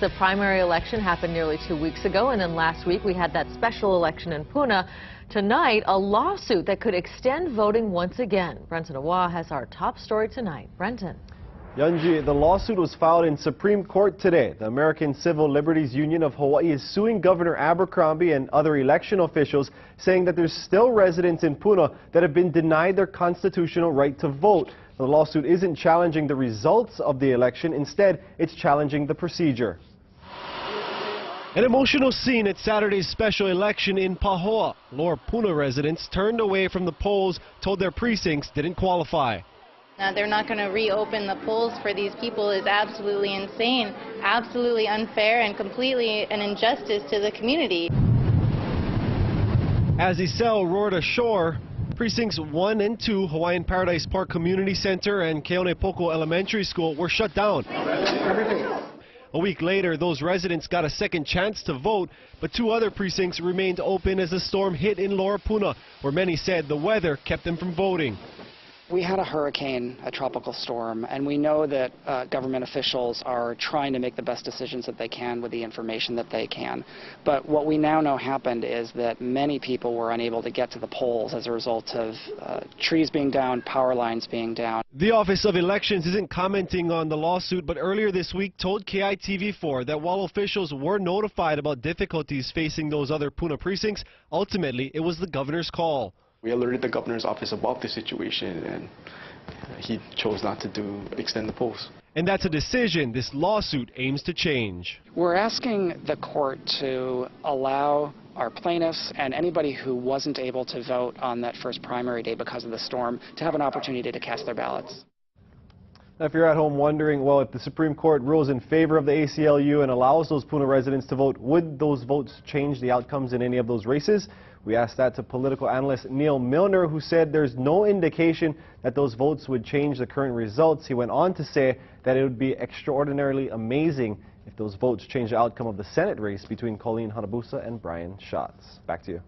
The primary election happened nearly 2 weeks ago, and then last week we had that special election in Puna. Tonight, a lawsuit that could extend voting once again. Brenton Awa has our top story tonight. Brenton. Yunji, the lawsuit was filed in Supreme Court today. The American Civil Liberties Union of Hawaii is suing Governor Abercrombie and other election officials, saying that there's still residents in Puna that have been denied their constitutional right to vote. The lawsuit isn't challenging the results of the election. Instead, it's challenging the procedure. An emotional scene at Saturday's special election in Pahoa. Lower Puna residents turned away from the polls, told their precincts didn't qualify. They're not going to reopen the polls for these people is absolutely insane, absolutely unfair, and completely an injustice to the community. As Isel roared ashore, precincts 1 and 2, Hawaiian Paradise Park Community Center and Keonepoko Elementary School, were shut down. A week later, those residents got a second chance to vote, but 2 other precincts remained open as the storm hit in Lower Puna, where many said the weather kept them from voting. We had a hurricane, a tropical storm, and we know that government officials are trying to make the best decisions that they can with the information that they can. But what we now know happened is that many people were unable to get to the polls as a result of trees being down, power lines being down. The Office of Elections isn't commenting on the lawsuit, but earlier this week told KITV4 that while officials were notified about difficulties facing those other Puna precincts, ultimately it was the governor's call. We alerted the governor's office about the situation, and he chose not to extend the polls. And that's a decision this lawsuit aims to change. We're asking the court to allow our plaintiffs and anybody who wasn't able to vote on that first primary day because of the storm to have an opportunity to cast their ballots. Now, if you're at home wondering, well, if the Supreme Court rules in favor of the ACLU and allows those Puna residents to vote, would those votes change the outcomes in any of those races? We asked that to political analyst Neil Milner, who said there's no indication that those votes would change the current results. He went on to say that it would be extraordinarily amazing if those votes change the outcome of the Senate race between Colleen Hanabusa and Brian Schatz. Back to you.